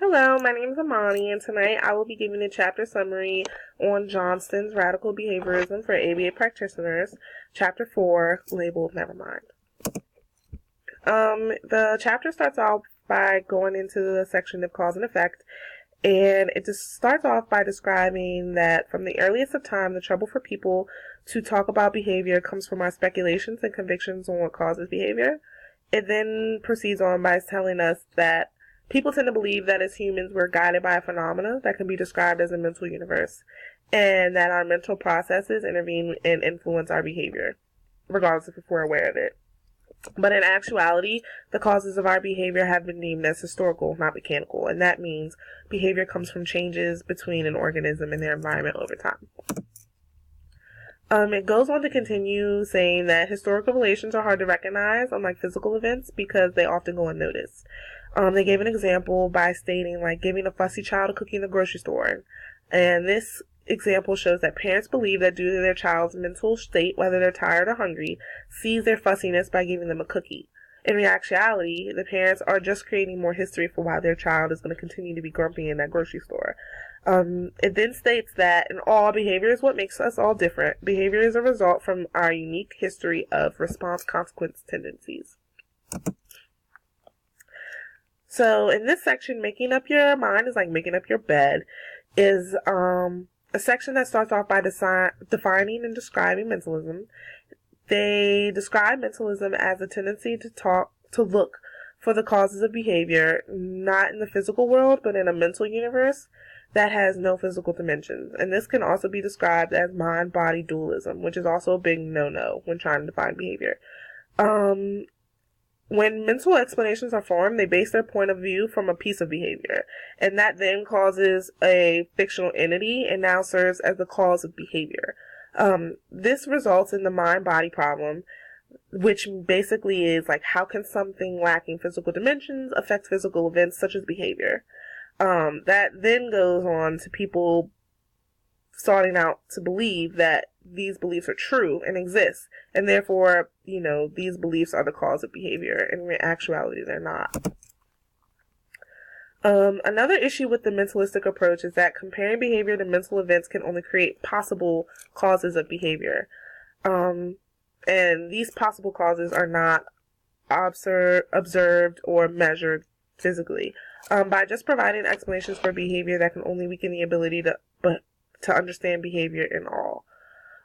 Hello, my name is Amani, and tonight I will be giving a chapter summary on Johnston's Radical Behaviorism for ABA Practitioners, Chapter 4, labeled Nevermind. The chapter starts off by going into the section of cause and effect, and it just starts off by describing that from the earliest of time, the trouble for people to talk about behavior comes from our speculations and convictions on what causes behavior. It then proceeds on by telling us that people tend to believe that as humans we're guided by a phenomena that can be described as a mental universe, and that our mental processes intervene and influence our behavior, regardless if we're aware of it. But in actuality, the causes of our behavior have been deemed as historical, not mechanical, and that means behavior comes from changes between an organism and their environment over time. It goes on to continue saying that historical relations are hard to recognize, unlike physical events, because they often go unnoticed. They gave an example by stating, like, giving a fussy child a cookie in the grocery store. And this example shows that parents believe that due to their child's mental state, whether they're tired or hungry, sees their fussiness by giving them a cookie. In reality, the parents are just creating more history for why their child is going to continue to be grumpy in that grocery store. It then states that in all, behavior is what makes us all different. Behavior is a result from our unique history of response-consequence tendencies. So in this section, making up your mind is like making up your bed, is a section that starts off by defining and describing mentalism. They describe mentalism as a tendency to look for the causes of behavior, not in the physical world, but in a mental universe that has no physical dimensions. And this can also be described as mind-body dualism, which is also a big no-no when trying to define behavior. When mental explanations are formed, they base their point of view from a piece of behavior, and that then causes a fictional entity and now serves as the cause of behavior. This results in the mind-body problem, which basically is like, how can something lacking physical dimensions affect physical events such as behavior? That then goes on to people starting out to believe that these beliefs are true and exist, and therefore, these beliefs are the cause of behavior. In actuality, they're not. Another issue with the mentalistic approach is that comparing behavior to mental events can only create possible causes of behavior. And these possible causes are not observed or measured physically. By just providing explanations for behavior that can only weaken the ability to understand behavior in all.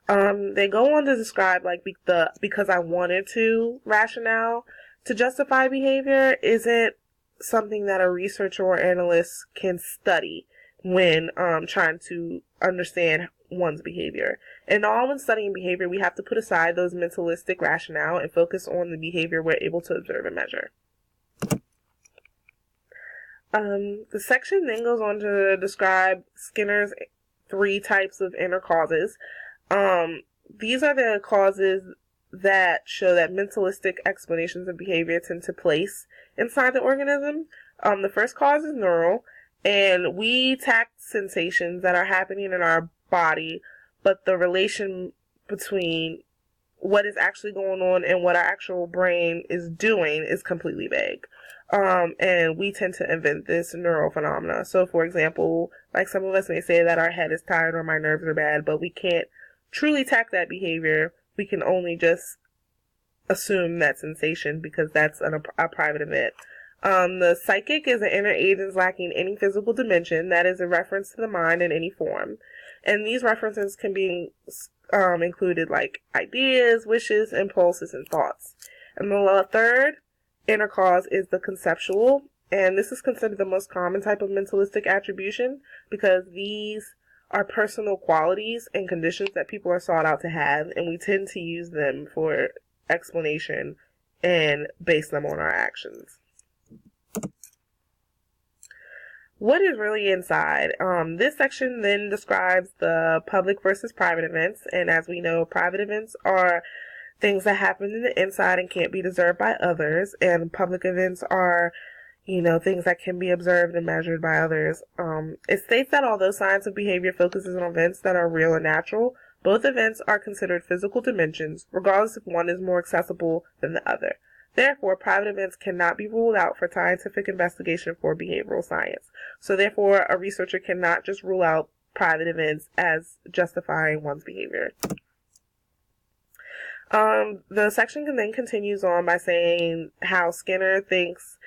They go on to describe the because I wanted to rationale to justify behavior isn't something that a researcher or analyst can study when trying to understand one's behavior. And all when studying behavior, we have to put aside those mentalistic rationale and focus on the behavior we're able to observe and measure. The section then goes on to describe Skinner's 3 types of inner causes. These are the causes that show that mentalistic explanations of behavior tend to place inside the organism. The first cause is neural, and we tact sensations that are happening in our body, but the relation between what is actually going on and what our actual brain is doing is completely vague. And we tend to invent this neural phenomena. So, for example, like some of us may say that our head is tired or my nerves are bad, but we can't truly tact that behavior. We can only just assume that sensation because that's a private event. The psychic is an inner agent lacking any physical dimension that is a reference to the mind in any form. And these references can be included like ideas, wishes, impulses, and thoughts. And the third inner cause is the conceptual, and this is considered the most common type of mentalistic attribution because these are personal qualities and conditions that people are sought out to have, and we tend to use them for explanation and base them on our actions. What is really inside? This section then describes the public versus private events, and as we know, private events are things that happen in the inside and can't be observed by others, and public events are, things that can be observed and measured by others. It states that although science of behavior focuses on events that are real and natural, both events are considered physical dimensions, regardless if one is more accessible than the other. Therefore, private events cannot be ruled out for scientific investigation for behavioral science. So therefore, a researcher cannot just rule out private events as justifying one's behavior. The section then continues on by saying how Skinner thinks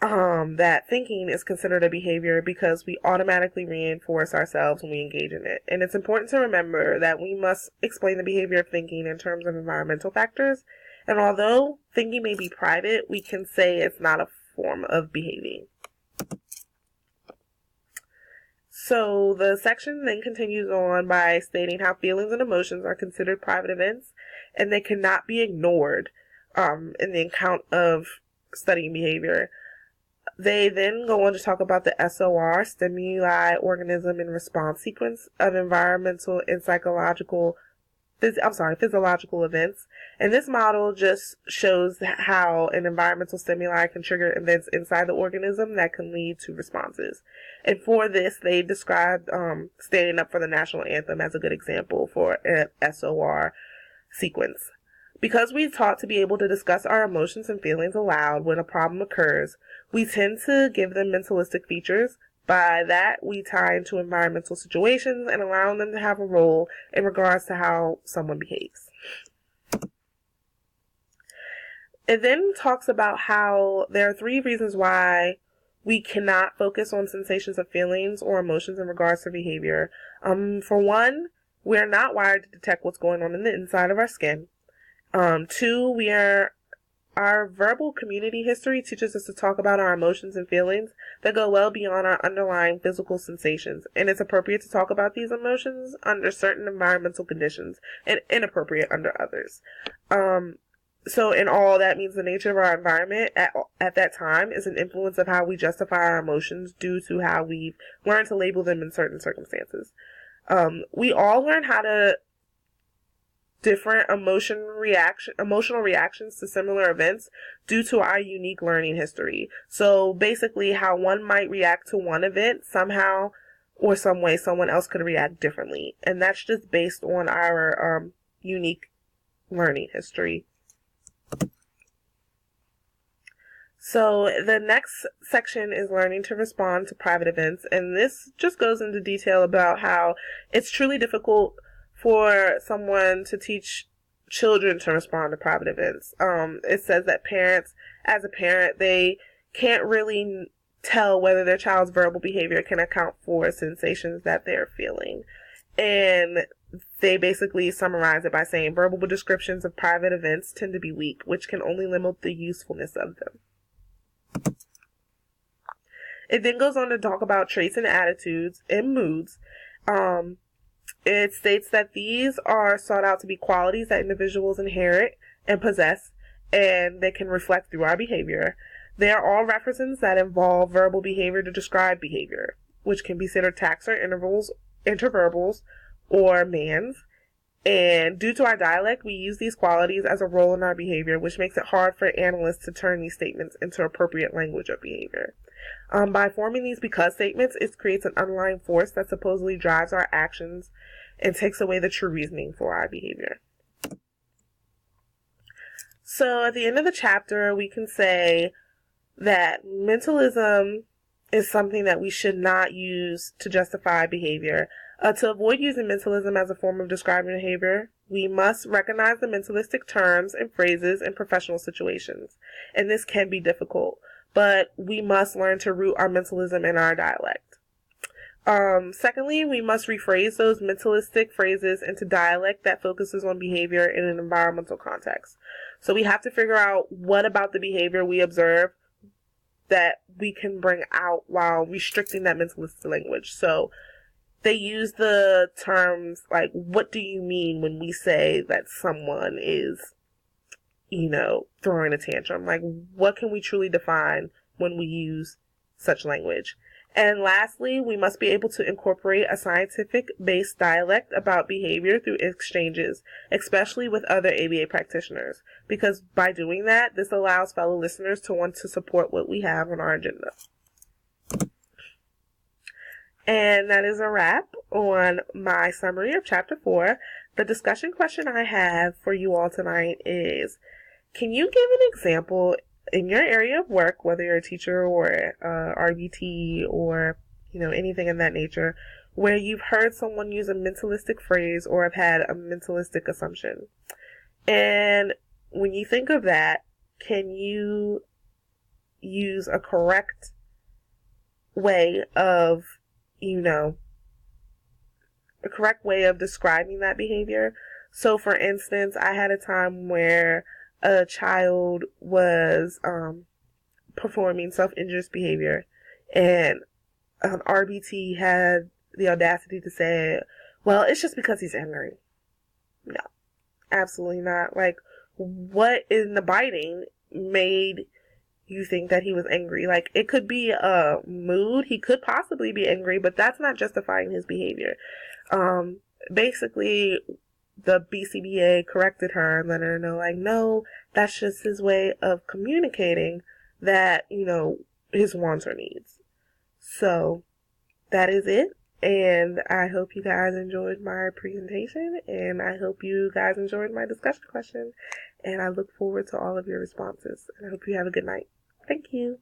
that thinking is considered a behavior because we automatically reinforce ourselves when we engage in it. And it's important to remember that we must explain the behavior of thinking in terms of environmental factors. And although thinking may be private, we can say it's not a form of behaving. So the section then continues on by stating how feelings and emotions are considered private events and they cannot be ignored in the account of studying behavior. They then go on to talk about the SOR, stimuli, organism, and response sequence of environmental and physiological events. And this model just shows how an environmental stimuli can trigger events inside the organism that can lead to responses. And for this, they described standing up for the national anthem as a good example for an SOR sequence. Because we're taught to be able to discuss our emotions and feelings aloud when a problem occurs, we tend to give them mentalistic features. By that, we tie into environmental situations and allow them to have a role in regards to how someone behaves. It then talks about how there are 3 reasons why we cannot focus on sensations of feelings or emotions in regards to behavior. For one, we are not wired to detect what's going on in the inside of our skin. 2, our verbal community history teaches us to talk about our emotions and feelings that go well beyond our underlying physical sensations, and it's appropriate to talk about these emotions under certain environmental conditions and inappropriate under others. So in all, that means the nature of our environment at that time is an influence of how we justify our emotions due to how we've learned to label them in certain circumstances. We all learn how to different emotional reactions to similar events due to our unique learning history. So basically, how one might react to one event, somehow or some way someone else could react differently. And that's just based on our unique learning history. So the next section is learning to respond to private events, and this just goes into detail about how it's truly difficult for someone to teach children to respond to private events. It says that as a parent, they can't really tell whether their child's verbal behavior can account for sensations that they're feeling. And they basically summarize it by saying verbal descriptions of private events tend to be weak, which can only limit the usefulness of them. It then goes on to talk about traits and attitudes and moods. It states that these are sought out to be qualities that individuals inherit and possess, and they can reflect through our behavior. They are all references that involve verbal behavior to describe behavior, which can be considered taxa or interverbals, or mans. And due to our dialect, we use these qualities as a role in our behavior, which makes it hard for analysts to turn these statements into appropriate language of behavior. By forming these because statements, it creates an underlying force that supposedly drives our actions and takes away the true reasoning for our behavior. So at the end of the chapter, we can say that mentalism is something that we should not use to justify behavior. To avoid using mentalism as a form of describing behavior, we must recognize the mentalistic terms and phrases in professional situations. And this can be difficult, but we must learn to root our mentalism in our dialect. Secondly, we must rephrase those mentalistic phrases into dialect that focuses on behavior in an environmental context. So we have to figure out what about the behavior we observe that we can bring out while restricting that mentalistic language. So they use the terms like, what do you mean when we say that someone is, throwing a tantrum? Like, what can we truly define when we use such language? And lastly, we must be able to incorporate a scientific-based dialect about behavior through exchanges, especially with other ABA practitioners, because by doing that, this allows fellow listeners to want to support what we have on our agenda. And that is a wrap on my summary of Chapter 4. The discussion question I have for you all tonight is, Can you give an example in your area of work, whether you're a teacher or RBT or, anything in that nature, where you've heard someone use a mentalistic phrase or have had a mentalistic assumption? And when you think of that, can you use a correct way of, a correct way of describing that behavior? So, for instance, I had a time where a child was performing self-injurious behavior, and an RBT had the audacity to say, well, it's just because he's angry. No, absolutely not. Like, what in the biting made you think that he was angry? Like, it could be a mood. He could possibly be angry, but that's not justifying his behavior. Basically, the BCBA corrected her and let her know, like, no, that's just his way of communicating that, his wants or needs. So, that is it. And I hope you guys enjoyed my presentation, and I hope you guys enjoyed my discussion question. And I look forward to all of your responses. And I hope you have a good night. Thank you.